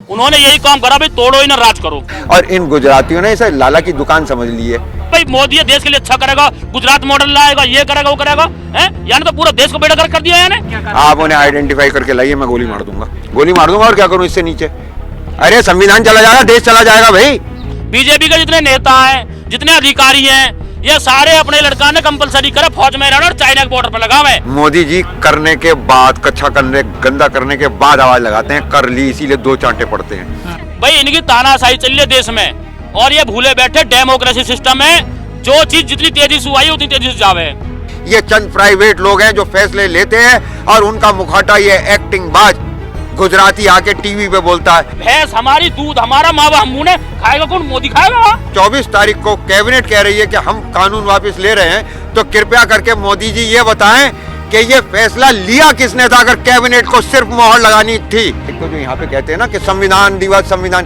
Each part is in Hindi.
उन्होंने यही काम करा भाई, तोड़ो ही ना राज करो। और इन गुजरातियों ने इसे लाला की दुकान समझ ली है। भाई मोदी देश के लिए अच्छा करेगा, गुजरात मॉडल लाएगा, ये करेगा वो करेगा, हैं? यानी तो पूरा देश को बेड़ा कर दिया यानी। आप उन्हें आइडेंटिफाई करके लाइए, मैं गोली मार दूंगा, गोली मार दूंगा। और क्या करूं इससे नीचे? अरे संविधान चला जाएगा, देश चला जाएगा भाई। बीजेपी के जितने नेता हैं, जितने अधिकारी हैं, ये सारे अपने लड़का ने कंपलसरी करे फौज में रहना और चाइना के बॉर्डर पर लगावे। मोदी जी करने के बाद, कच्चा करने, गंदा करने के बाद आवाज लगाते हैं कर ली, इसीलिए दो चांटे पड़ते हैं। भाई इनकी तानाशाही चल रही है देश में, और ये भूले बैठे डेमोक्रेसी सिस्टम में जो चीज जितनी तेजी से आई उतनी तेजी से जावे। ये चंद प्राइवेट लोग हैं जो फैसले लेते हैं और उनका मुखौटा ये एक्टिंग बाज गुजराती आके टीवी पे बोलता है। भैंस हमारी, दूध हमारा, मावा हम मुंह खाएगा कौन? मोदी खाएगा। 24 तारीख को कैबिनेट कह रही है कि हम कानून वापस ले रहे हैं, तो कृपया करके मोदी जी ये बताएं कि ये फैसला लिया किसने था, अगर कैबिनेट को सिर्फ मोहर लगानी थी। एक तो जो यहाँ पे कहते हैं ना कि संविधान दिवस, संविधान,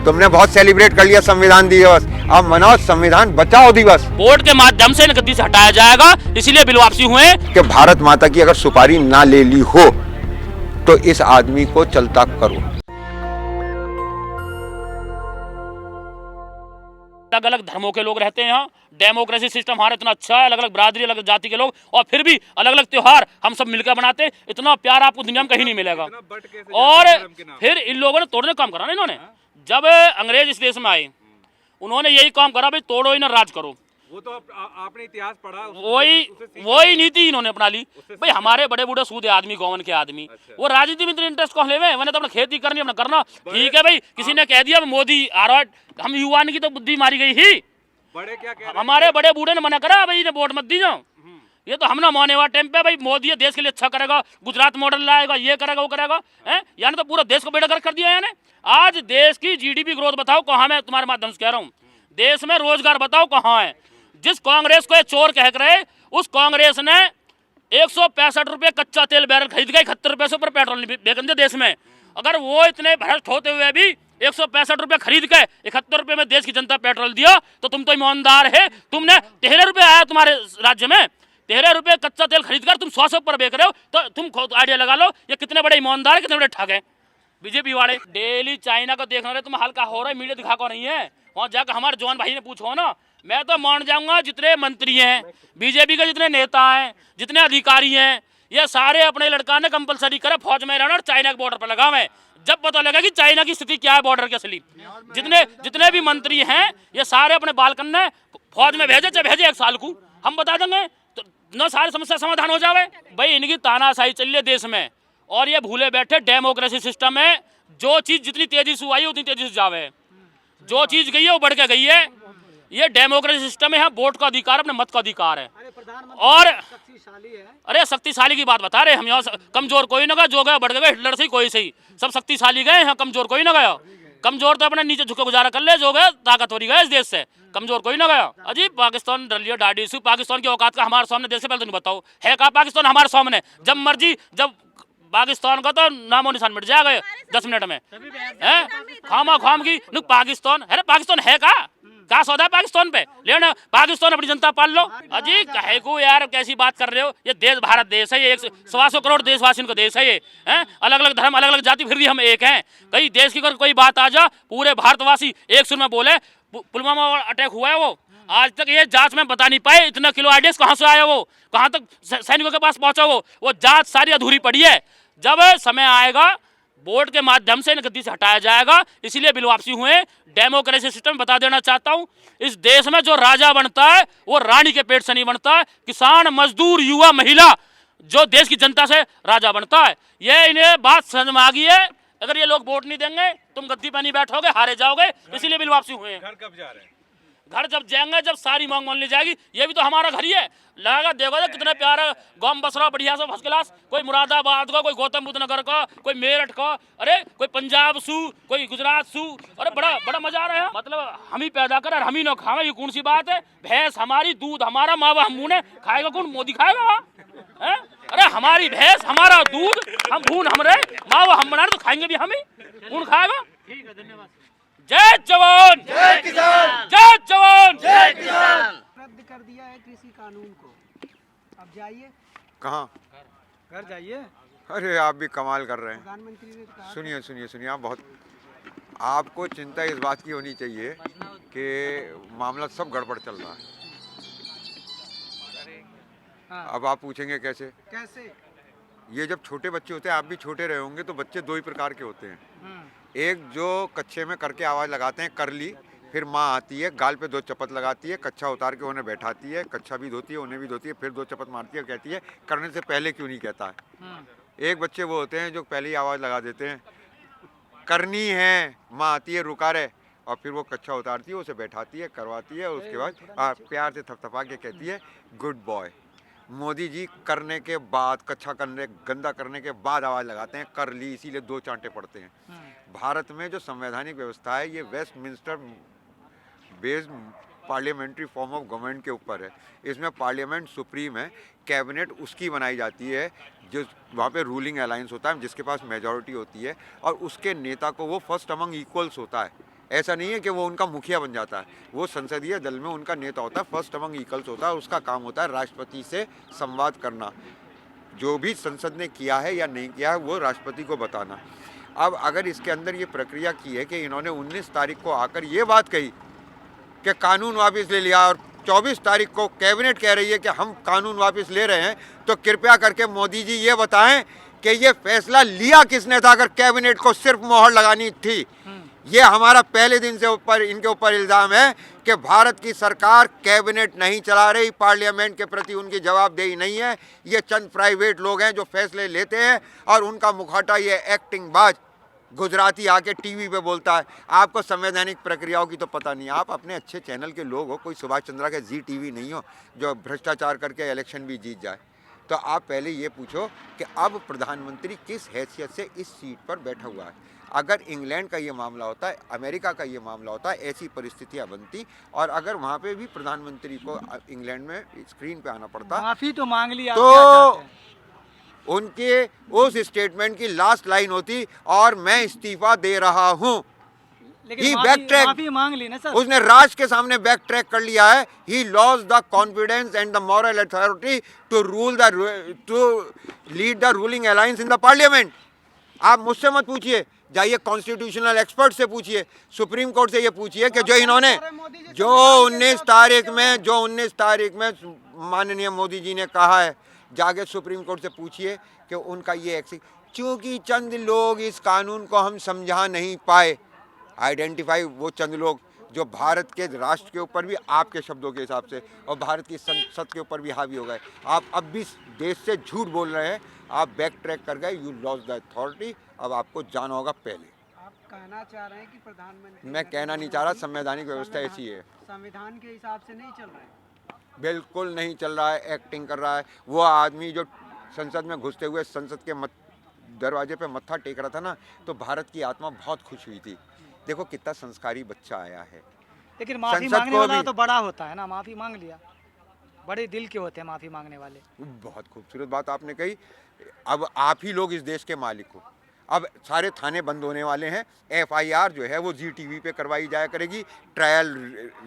तुमने बहुत सेलिब्रेट कर लिया संविधान दिवस, अब मनाओ संविधान बचाओ दिवस। बोर्ड के माध्यम से गद्दी से हटाया जाएगा, इसीलिए बिल वापसी हुए। कि भारत माता की अगर सुपारी ना ले ली हो तो इस आदमी को चलता करो। अलग अलग धर्मों के लोग रहते हैं यहाँ, डेमोक्रेसी सिस्टम हमारा इतना अच्छा है, अलग अलग बिरादरी, अलग जाति के लोग, और फिर भी अलग अलग त्योहार हम सब मिलकर बनाते हैं। इतना प्यार आपको दुनिया में कहीं नहीं मिलेगा। और फिर इन लोगों ने तोड़ने का काम करा ना इन्होंने। जब अंग्रेज इस देश में आए, उन्होंने यही काम करा भाई, तोड़ो ही ना राज करो। वो तो आपने इतिहास पढ़ा, वही नीति इन्होंने अपना ली। भाई हमारे बड़े बूढ़े सूदे आदमी, गौवन के आदमी, वो राजनीति में इतने इंटरेस्ट कौन लेवे? मैंने तो अपना खेती करनी, अपना करना ठीक है भाई। किसी ने कह दिया मोदी आ रहा है, हम युवा की तो बुद्धि मारी गई ही। बड़े क्या कह रहे? हमारे बड़े बूढ़े ने मना करा भाई, इन्हें वोट मत दीजिए। ये तो हम ना माने हुआ टाइम पे भाई, मोदी देश के लिए अच्छा करेगा, गुजरात मॉडल लाएगा, ये करेगा वो करेगा, हैं? यानी तो पूरा देश को बेड़ा कर दिया यानी। आज देश की जीडीपी ग्रोथ बताओ कहाँ? मैं तुम्हारे माध्यम से कह रहा हूँ, देश में रोजगार बताओ कहाँ है? जिस कांग्रेस को ये चोर कह रहे, उस कांग्रेस ने 165 रुपये कच्चा तेल बैरल खरीद के 71 रुपये से ऊपर पेट्रोल बेचन दिया देश में। अगर वो इतने भ्रष्ट होते हुए भी 165 रुपये खरीद के 71 रुपये में देश की जनता पेट्रोल दिया, तो तुम तो ईमानदार है। तुमने 13 रुपये आया तुम्हारे राज्य में, 13 रुपये कच्चा तेल खरीद कर तुम 100 से ऊपर बेच रहे हो, तो तुम खुद आइडिया लगा लो ये कितने बड़े ईमानदार है, कितने बड़े ठग हैं बीजेपी वाले। डेली चाइना को देखना रहे तुम, हल्का हो रहा है, मीडिया दिखा को नहीं है। वहाँ जाकर हमारे जवान भाई ने पूछो ना, मैं तो मान जाऊंगा जितने मंत्री हैं, बीजेपी के जितने नेता हैं, जितने अधिकारी हैं, ये सारे अपने लड़का ने कंपलसरी करे फौज में रहना और चाइना के बॉर्डर पर लगावे। जब पता लगा कि चाइना की स्थिति क्या है बॉर्डर के असली, जितने भी मंत्री हैं ये सारे अपने बालकन ने फौज में भेजे, चाहे भेजे 1 साल को, हम बता देंगे तो न सारी समस्या समाधान हो जावे। भाई इनकी तानाशाही चल रही है देश में, और ये भूले बैठे डेमोक्रेसी सिस्टम में जो चीज जितनी तेजी से आई उतनी तेजी से जावे। जो चीज गई है वो बढ़ के गई है। ये डेमोक्रेसी सिस्टम है, यहाँ वोट का अधिकार, अपने मत का अधिकार है। और अरे शक्तिशाली की बात बता रहे हम, यहाँ कमजोर कोई ना गया, जो गया बढ़ गया, हिटलर से कोई सही, सब शक्तिशाली गए, यहाँ कमजोर कोई ना गया। कमजोर तो अपने नीचे झुके गुजारा कर ले, जो गया ताकतवरी गया इस देश से, कमजोर कोई ना गया। अजीब पाकिस्तान डलियो डाडी सु, पाकिस्तान की औकात का हमारे सामने देश से पहले तो नहीं बताओ है का पाकिस्तान हमारे सामने? जब मर्जी, जब पाकिस्तान का तो नामो निशान मिट जाएगा 10 मिनट में, है खामा खाम की पाकिस्तान। अरे पाकिस्तान है का सौदा है पाकिस्तान पे? लेना पाकिस्तान अपनी जनता पाल लो। अजी कहे को यार कैसी बात कर रहे हो? ये देश भारत देश है, ये 125 करोड़ देशवासियों का देश है ये, हैं? अलग अलग धर्म, अलग अलग जाति, फिर भी हम एक हैं। कहीं देश की अगर कोई बात आ जा, पूरे भारतवासी एक सुर में बोले। पुलवामा अटैक हुआ है, वो आज तक ये जांच में बता नहीं पाए इतना किलो आइडियस कहाँ से आया, वो कहाँ तक सैनिकों के पास पहुंचा, वो जांच सारी अधूरी पड़ी है। जब समय आएगा बोर्ड के माध्यम से गद्दी से हटाया जाएगा, इसीलिए बिल वापसी हुए। डेमोक्रेसी सिस्टम बता देना चाहता हूं, इस देश में जो राजा बनता है वो रानी के पेट से नहीं बनता है। किसान, मजदूर, युवा, महिला, जो देश की जनता से राजा बनता है। ये इन्हें बात समझ में आ गई है। अगर ये लोग वोट नहीं देंगे, तुम गद्दी पर नहीं बैठोगे, हारे जाओगे, इसीलिए बिल वापसी हुए। घर कब जा रहे हैं? घर जब जाएंगे, जब सारी मांग मान ली जाएगी। ये भी तो हमारा घर ही है, लगा देखो तो कितने प्यारा गांव बस रहा, बढ़िया सा फर्स्ट क्लास। कोई मुरादाबाद का, कोई गौतम बुद्ध नगर का, कोई मेरठ का, अरे कोई पंजाब सू, कोई गुजरात सू। अरे बड़ा बड़ा मजा आ रहा है। मतलब हम ही पैदा कर और हम ही ना खावे, ये कौन सी बात है? भैंस हमारी, दूध हमारा, मावा हम मुँह खाएगा कौन? मोदी खाएगा है? अरे हमारी भैंस, हमारा दूध, हम भून हम रहे, मावा हम बना तो खाएंगे भी हम ही, कौन खाएगा? ठीक है, धन्यवाद। जय जवान, जय किसान, जय जवान, जय किसान। रद्द कर दिया है कृषि कानून को, अब जाइए कहाँ? घर जाइए। अरे आप भी कमाल कर रहे हैं। प्रधानमंत्री ने कहा, सुनिए सुनिए सुनिए, आप बहुत आपको चिंता इस बात की होनी चाहिए कि मामला सब गड़बड़ चल रहा है। हाँ, अब आप पूछेंगे कैसे? कैसे? ये जब छोटे बच्चे होते हैं, आप भी छोटे रहे होंगे, तो बच्चे दो ही प्रकार के होते हैं। एक जो कच्छे में करके आवाज़ लगाते हैं, कर ली, फिर माँ आती है, गाल पे 2 चपत लगाती है, कच्छा उतार के उन्हें बैठाती है, कच्छा भी धोती है, उन्हें भी धोती है, फिर 2 चपत मारती है, कहती है करने से पहले क्यों नहीं कहता है। एक बच्चे वो होते हैं जो पहले ही आवाज़ लगा देते हैं, करनी है, माँ आती है, रुका रहे, और फिर वो कच्छा उतारती है, उसे बैठाती है, करवाती है, और उसके बाद प्यार से थपथपा के कहती है गुड बॉय। मोदी जी करने के बाद, कच्छा करने, गंदा करने के बाद आवाज़ लगाते हैं, कर ली, इसीलिए 2 चांटे पड़ते हैं। भारत में जो संवैधानिक व्यवस्था है, ये Westminster based parliamentary form of government के ऊपर है। इसमें पार्लियामेंट सुप्रीम है, कैबिनेट उसकी बनाई जाती है जो वहाँ पे रूलिंग अलायंस होता है, जिसके पास मेजॉरिटी होती है, और उसके नेता को वो फर्स्ट अमंग इक्वल्स होता है। ऐसा नहीं है कि वो उनका मुखिया बन जाता है, वो संसदीय दल में उनका नेता होता है, फर्स्ट अमंग इक्वल्स होता है। उसका काम होता है राष्ट्रपति से संवाद करना, जो भी संसद ने किया है या नहीं किया है वो राष्ट्रपति को बताना। अब अगर इसके अंदर ये प्रक्रिया की है कि इन्होंने 19 तारीख को आकर ये बात कही कि कानून वापस ले लिया, और 24 तारीख को कैबिनेट कह रही है कि हम कानून वापस ले रहे हैं, तो कृपया करके मोदी जी ये बताएं कि ये फैसला लिया किसने था अगर कैबिनेट को सिर्फ मोहर लगानी थी। ये हमारा पहले दिन से ऊपर इनके ऊपर इल्ज़ाम है कि भारत की सरकार कैबिनेट नहीं चला रही, पार्लियामेंट के प्रति उनकी जवाबदेही नहीं है। ये चंद प्राइवेट लोग हैं जो फैसले लेते हैं, और उनका मुखौटा ये एक्टिंग बाज गुजराती आके टीवी पे बोलता है। आपको संवैधानिक प्रक्रियाओं की तो पता नहीं, आप अपने अच्छे चैनल के लोग हो, कोई सुभाष चंद्रा के जी टीवी नहीं हो जो भ्रष्टाचार करके इलेक्शन भी जीत जाए। तो आप पहले ये पूछो कि अब प्रधानमंत्री किस हैसियत से इस सीट पर बैठा हुआ है। अगर इंग्लैंड का ये मामला होता है, अमेरिका का ये मामला होता है, ऐसी परिस्थितियां बनती, और अगर वहाँ पे भी प्रधानमंत्री को इंग्लैंड में स्क्रीन पे आना पड़ता, माफी तो मांग ली, आप तो क्या चाहते हैं? उनके उस स्टेटमेंट की लास्ट लाइन होती, और मैं इस्तीफा दे रहा हूँ। लेकिन He माफी backtracked. माफी मांग ली ना सर। उसने राज के सामने बैक ट्रैक कर लिया है। He lost the confidence and the moral authority to lead the ruling alliance in the parliament. आप मुझसे मत पूछिए, जाइए कॉन्स्टिट्यूशनल एक्सपर्ट से पूछिए, सुप्रीम कोर्ट से ये पूछिए कि जो इन्होंने जो 19 तारीख में माननीय मोदी जी ने कहा है, जाके सुप्रीम कोर्ट से पूछिए कि उनका ये चूंकि चंद लोग इस कानून को हम समझा नहीं पाए, आइडेंटिफाई वो चंद लोग जो भारत के राष्ट्र के ऊपर भी आपके शब्दों के हिसाब से और भारत की संसद के ऊपर भी हावी हो गए। आप अब भी देश से झूठ बोल रहे हैं, आप बैक ट्रैक कर गए, यू लॉस्ट द अथॉरिटी। अब आपको जाना होगा पहले। आप कहना चाह रहे हैं कि प्रधानमंत्री, मैं कहना नहीं चाह रहा, संवैधानिक व्यवस्था ऐसी है, संविधान के हिसाब से नहीं चल रहा है। बिल्कुल नहीं चल रहा है, एक्टिंग कर रहा है। वो आदमी जो संसद में घुसते हुए संसद के दरवाजे पे मत्था टेक रहा था ना, तो भारत की आत्मा बहुत खुश हुई थी। देखो कितना संस्कारी बच्चा आया है। लेकिन माफी संसद मांगने को वाला भी- तो बड़ा होता है ना, माफी मांग लिया, बड़े दिल के होते हैं माफी मांगने वाले। बहुत खूबसूरत बात आपने कही। अब आप ही लोग इस देश के मालिक हो। अब सारे थाने बंद होने वाले हैं, FIR जो है वो जी टीवी पे करवाई जाया करेगी, ट्रायल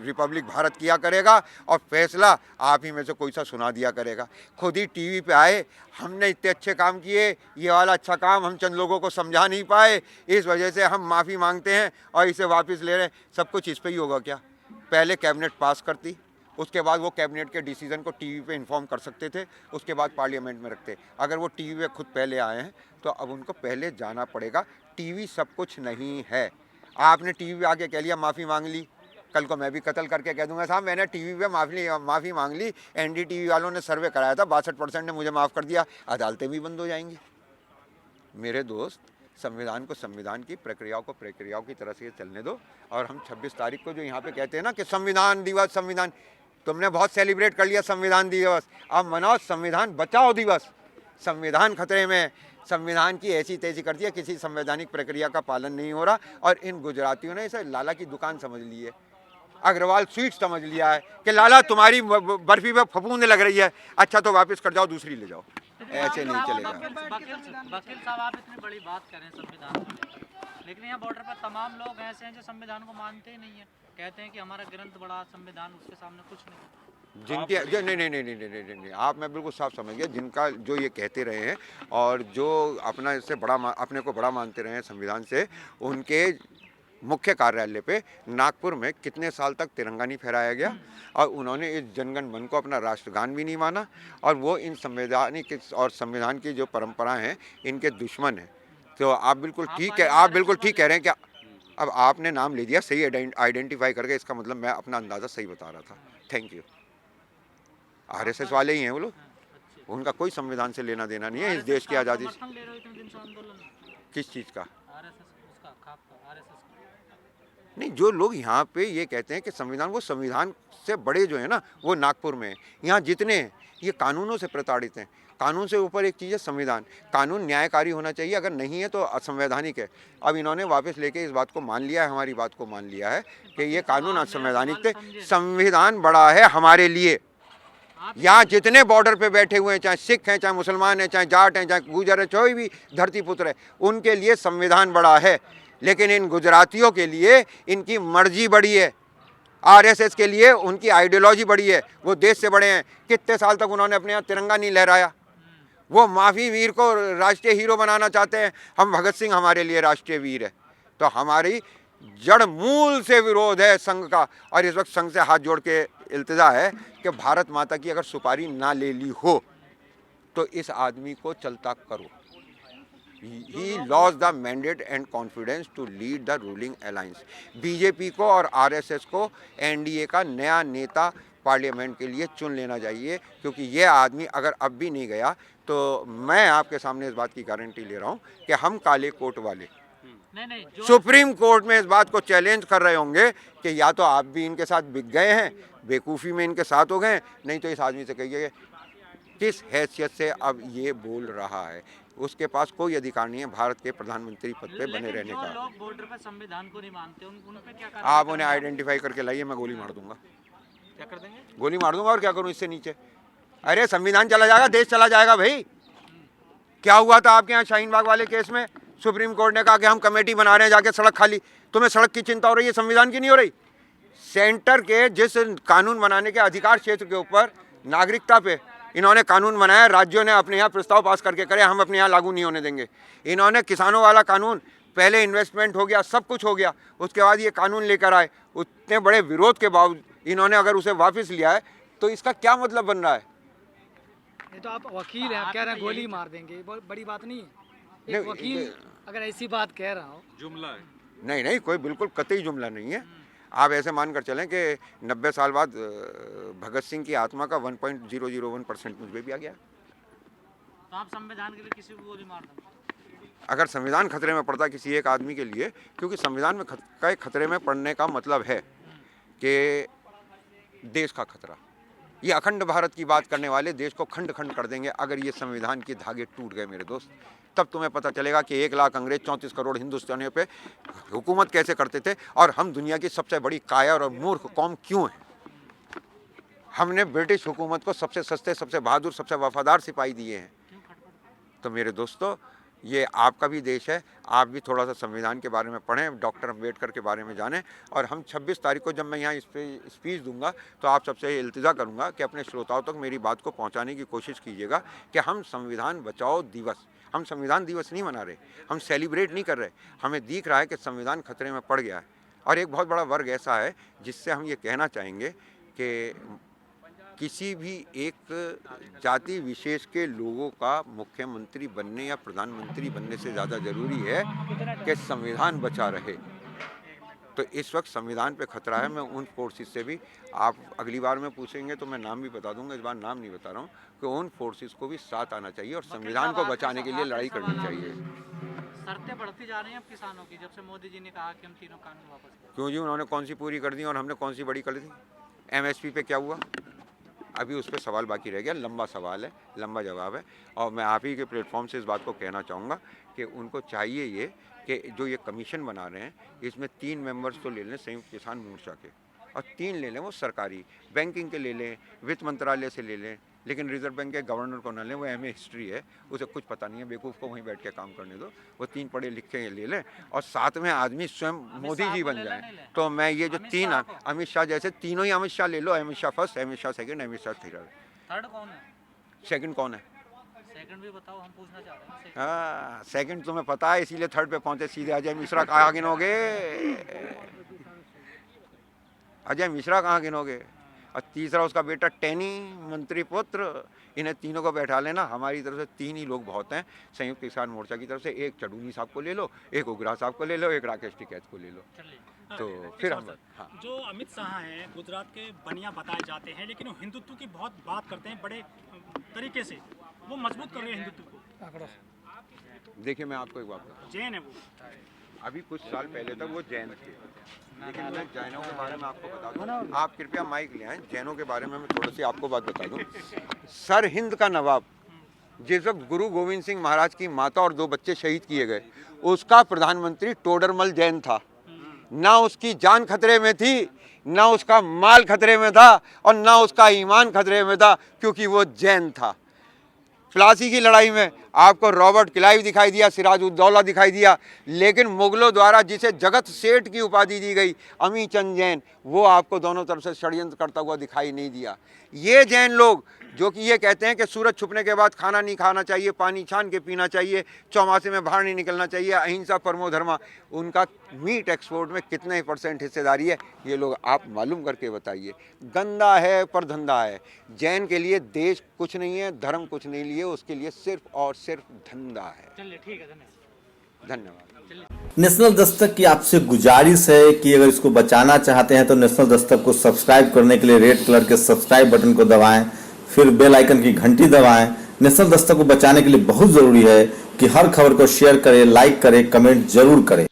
रिपब्लिक भारत किया करेगा, और फैसला आप ही में से कोई सा सुना दिया करेगा। खुद ही टीवी पे आए, हमने इतने अच्छे काम किए, ये वाला अच्छा काम हम चंद लोगों को समझा नहीं पाए, इस वजह से हम माफ़ी मांगते हैं और इसे वापस ले रहे हैं। सब कुछ इस पर ही होगा क्या? पहले कैबिनेट पास करती, उसके बाद वो कैबिनेट के डिसीजन को टीवी पे इन्फॉर्म कर सकते थे, उसके बाद पार्लियामेंट में रखते। अगर वो टीवी पे खुद पहले आए हैं तो अब उनको पहले जाना पड़ेगा। टीवी सब कुछ नहीं है। आपने टीवी पे आके कह लिया माफ़ी मांग ली, कल को मैं भी कत्ल करके कह दूंगा साहब मैंने टीवी पे माफ़ी मांग ली, NDTV वालों ने सर्वे कराया था, 62% ने मुझे माफ़ कर दिया, अदालतें भी बंद हो जाएंगी। मेरे दोस्त, संविधान को संविधान की, प्रक्रियाओं को प्रक्रियाओं की तरह से चलने दो। और हम 26 तारीख को जो यहाँ पे कहते हैं ना कि संविधान दिवस, संविधान, तुमने बहुत सेलिब्रेट कर लिया संविधान दिवस, अब मनाओ संविधान बचाओ दिवस। संविधान खतरे में, संविधान की ऐसी तैसी कर दिया, किसी संवैधानिक प्रक्रिया का पालन नहीं हो रहा। और इन गुजरातियों ने इसे लाला की दुकान समझ ली है, अग्रवाल स्वीट समझ लिया है कि लाला तुम्हारी बर्फी पे फफूंद लग रही है, अच्छा तो वापस कर जाओ, दूसरी ले जाओ। ऐसे नहीं चलेगा। वकील साहब आप इतनी बड़ी बात करें संविधान को लेकर, लेकिन यहाँ बॉर्डर पर तमाम लोग ऐसे हैं जो संविधान को मानते ही नहीं है, कहते हैं कि हमारा ग्रंथ बड़ा, संविधान उसके सामने कुछ नहीं। जिनके जो नहीं, आप मैं बिल्कुल साफ समझ गया, जिनका जो ये कहते रहे हैं और जो अपना इससे बड़ा अपने को बड़ा मानते रहे हैं संविधान से, उनके मुख्य कार्यालय पे नागपुर में कितने साल तक तिरंगा नहीं फहराया गया, और उन्होंने इस जनगण मन को अपना राष्ट्रगान भी नहीं माना, और वो इन संवैधानिक और संविधान की जो परंपराएं हैं इनके दुश्मन हैं। तो आप बिल्कुल ठीक है, आप बिल्कुल ठीक कह रहे हैं कि अब आपने नाम ले दिया सही आइडेंटिफाई करके, इसका मतलब मैं अपना अंदाज़ा सही बता रहा था। Thank you. आरएसएस वाले ही हैं वो लोग, उनका कोई संविधान से लेना देना नहीं है इस देश की आज़ादी से। समर्थन ले रहे हो इतने दिन से आंदोलन में? किस चीज़ का? आरएसएस उसका खाप आरएसएस का। नहीं, जो लोग यहाँ पे ये कहते हैं कि संविधान, वो संविधान से बड़े जो है ना वो नागपुर में हैं। यहाँ जितने हैं ये कानूनों से प्रताड़ित हैं। कानून से ऊपर एक चीज़ है संविधान। कानून न्यायकारी होना चाहिए, अगर नहीं है तो असंवैधानिक है। अब इन्होंने वापस लेके इस बात को मान लिया है, हमारी बात को मान लिया है कि ये कानून असंवैधानिक थे। संविधान बड़ा है हमारे लिए। यहाँ जितने बॉर्डर पे बैठे हुए हैं, चाहे सिख हैं, चाहे मुसलमान हैं, चाहे जाट हैं, चाहे गुजर है, कोई भी धरती पुत्र है, उनके लिए संविधान बड़ा है। लेकिन इन गुजरातियों के लिए इनकी मर्जी बड़ी है, आरएसएस के लिए उनकी आइडियोलॉजी बड़ी है। वो देश से बड़े हैं। कितने साल तक उन्होंने अपने यहाँ तिरंगा नहीं लहराया। वो माफी वीर को राष्ट्रीय हीरो बनाना चाहते हैं। हम भगत सिंह हमारे लिए राष्ट्रीय वीर है। तो हमारी जड़ मूल से विरोध है संघ का, और इस वक्त संघ से हाथ जोड़ के इल्तिजा है कि भारत माता की अगर सुपारी ना ले ली हो तो इस आदमी को चलता करो। He lost the mandate and confidence to lead the ruling alliance. BJP को और आरएसएस को एनडीए का नया नेता पार्लियामेंट के लिए चुन लेना चाहिए, क्योंकि ये आदमी अगर अब भी नहीं गया तो मैं आपके सामने इस बात की गारंटी ले रहा हूँ कि हम काले कोट वाले नहीं जो सुप्रीम कोर्ट में इस बात को चैलेंज कर रहे होंगे कि या तो आप भी इनके साथ बिक गए हैं, बेवकूफ़ी में इनके साथ हो गए, नहीं तो इस आदमी से कहिए किस हैसियत से अब ये बोल रहा है। उसके पास कोई अधिकार नहीं है भारत के प्रधानमंत्री पद पे बने रहने जो का। लोग बॉर्डर पर संविधान को नहीं मानते उन पे क्या करना? आप उन्हें आइडेंटिफाई करके लाइए, मैं गोली मार दूंगा। क्या कर देंगे? गोली मार दूंगा और क्या करूं इससे नीचे। अरे संविधान चला जाएगा, देश चला जाएगा भाई। क्या हुआ था आपके यहाँ शाहीन बाग वाले केस में? सुप्रीम कोर्ट ने कहा कि हम कमेटी बना रहे हैं, जाके सड़क खाली। तुम्हें सड़क की चिंता हो रही है, संविधान की नहीं हो रही। सेंटर के जिस कानून बनाने के अधिकार क्षेत्र के ऊपर नागरिकता पे इन्होंने कानून बनाया, राज्यों ने अपने यहाँ प्रस्ताव पास करके करे, हम अपने यहाँ लागू नहीं होने देंगे। इन्होंने किसानों वाला कानून, पहले इन्वेस्टमेंट हो गया, सब कुछ हो गया, उसके बाद ये कानून लेकर आए। उतने बड़े विरोध के बावजूद इन्होंने अगर उसे वापस लिया है तो इसका क्या मतलब बन रहा है? ये तो आप वकील हैं, आप कह रहे हैं गोली मार देंगे, बड़ी बात नहीं है। एक नहीं, वकील अगर ऐसी बात कह रहा हो, जुमला है। नहीं, कोई बिल्कुल कतई जुमला नहीं है। आप ऐसे मानकर चलें कि 90 साल बाद भगत सिंह की आत्मा का 1.001% मुझ पे भी आ गया। तो आप संविधान के लिए किसी को गोली मार देंगे? अगर संविधान खतरे में पड़ता किसी एक आदमी के लिए, क्योंकि संविधान में खतरे में पड़ने का मतलब है कि देश का खतरा। ये अखंड भारत की बात करने वाले देश को खंड खंड कर देंगे अगर ये संविधान के धागे टूट गए मेरे दोस्त। तब तुम्हें पता चलेगा कि 1 लाख अंग्रेज 34 करोड़ हिंदुस्तानियों पे हुकूमत कैसे करते थे, और हम दुनिया की सबसे बड़ी कायर और मूर्ख कौम क्यों हैं। हमने ब्रिटिश हुकूमत को सबसे सस्ते, सबसे बहादुर, सबसे वफादार सिपाही दिए हैं। तो मेरे दोस्तों, ये आपका भी देश है, आप भी थोड़ा सा संविधान के बारे में पढ़ें, डॉक्टर अम्बेडकर के बारे में जानें। और हम 26 तारीख को जब मैं यहाँ इस पर स्पीच दूंगा तो आप सबसे इल्तिजा करूंगा कि अपने श्रोताओं तक मेरी बात को पहुँचाने की कोशिश कीजिएगा कि हम संविधान बचाओ दिवस, हम संविधान दिवस नहीं मना रहे, हम सेलिब्रेट नहीं कर रहे। हमें दिख रहा है कि संविधान खतरे में पड़ गया है, और एक बहुत बड़ा वर्ग ऐसा है जिससे हम ये कहना चाहेंगे कि किसी भी एक जाति विशेष के लोगों का मुख्यमंत्री बनने या प्रधानमंत्री बनने से ज़्यादा ज़रूरी है कि संविधान बचा रहे। तो इस वक्त संविधान पे खतरा है। मैं उन फोर्सेस से भी, आप अगली बार में पूछेंगे तो मैं नाम भी बता दूंगा, इस बार नाम नहीं बता रहा हूँ, कि उन फोर्सेस को भी साथ आना चाहिए और संविधान को बचाने के लिए लड़ाई करनी चाहिए। शर्तें बढ़ती जा रही हैं अब किसानों की, जब से मोदी जी ने कहा कि हम तीनों कानून वापस करें। क्यों जी, उन्होंने कौन सी पूरी कर दी और हमने कौन सी बड़ी कर दी? MSP पे क्या हुआ? अभी उस पर सवाल बाकी रह गया, लंबा सवाल है, लंबा जवाब है। और मैं आप ही के प्लेटफॉर्म से इस बात को कहना चाहूँगा कि उनको चाहिए ये कि जो ये कमीशन बना रहे हैं इसमें 3 मेंबर्स तो ले लें संयुक्त किसान मोर्चा के, और 3 ले लें वो सरकारी, बैंकिंग के ले लें, वित्त मंत्रालय से ले लें, लेकिन रिजर्व बैंक के गवर्नर को ना लें, वो MA हिस्ट्री है, उसे कुछ पता नहीं है, बेवकूफ़ को वहीं बैठ के काम करने दो। वो 3 पढ़े लिखे ले लें और साथ में आदमी स्वयं मोदी जी बन जाए। तो मैं ये जो 3 अमित शाह जैसे तीनों ही, अमित शाह ले लो, Amit Shah first, Amit Shah second, Amit Shah third. Third कौन है? सेकंड कौन है? सेकंड भी बताओ, हम पूछना चाह रहे हैं। हाँ, सेकंड तुम्हें पता है, इसीलिए थर्ड पे पहुंचे सीधे। अजय मिश्रा कहाँ गिनोगे? अजय मिश्रा कहाँ गिनोगे? और तीसरा उसका बेटा टैनी, मंत्री पुत्र। इन्हें तीनों को बैठा लेना। हमारी तरफ से 3 ही लोग बहुत हैं संयुक्त किसान मोर्चा की तरफ से। एक चडूनी साहब को ले लो, एक उग्रा साहब को ले लो, एक राकेश टिकैत को ले लो, तो फिर हम हाँ। जो अमित शाह हैं गुजरात के बनिया बताए जाते हैं, लेकिन वो हिंदुत्व की बहुत बात करते हैं बड़े तरीके से, वो मजबूत कर रहे हैं हिंदुत्व को। देखिए मैं आपको एक बात बताऊं, जैन है वो। अभी कुछ साल पहले तक वो जैन थे, लेकिन मैं जैनों के बारे में आपको बता दूं। आप कृपया माइक ले आएं। जैनों के बारे में मैं थोड़ी सी आपको बात बता दूं। सर हिंद का नवाब, जिस वक्त गुरु गोविंद सिंह महाराज की माता और 2 बच्चे शहीद किए गए, उसका प्रधानमंत्री टोडरमल जैन था। ना उसकी जान खतरे में थी, ना उसका माल खतरे में था, और ना उसका ईमान खतरे में था, क्योंकि वो जैन था। प्लासी की लड़ाई में आपको रॉबर्ट क्लाइव दिखाई दिया, सिराजुद्दौला दिखाई दिया, लेकिन मुगलों द्वारा जिसे जगत सेठ की उपाधि दी गई, अमी चंद जैन, वो आपको दोनों तरफ से षड्यंत्र करता हुआ दिखाई नहीं दिया। ये जैन लोग जो कि ये कहते हैं कि सूरज छुपने के बाद खाना नहीं खाना चाहिए, पानी छान के पीना चाहिए, चौमासे में बाहर नहीं निकलना चाहिए, अहिंसा परमो धर्मा, उनका मीट एक्सपोर्ट में कितने % हिस्सेदारी है, ये लोग आप मालूम करके बताइए। गंदा है पर धंधा है। जैन के लिए देश कुछ नहीं है, धर्म कुछ नहीं लिए, उसके लिए सिर्फ और सिर्फ धंधा है। चलिए ठीक है, धन्यवाद। नेशनल दस्तक की आपसे गुजारिश है कि अगर इसको बचाना चाहते हैं तो नेशनल दस्तक को सब्सक्राइब करने के लिए रेड कलर के सब्सक्राइब बटन को दबाएं, फिर बेल आइकन की घंटी दबाएं। नेशनल दस्तक को बचाने के लिए बहुत जरूरी है कि हर खबर को शेयर करें, लाइक करें, कमेंट जरूर करें।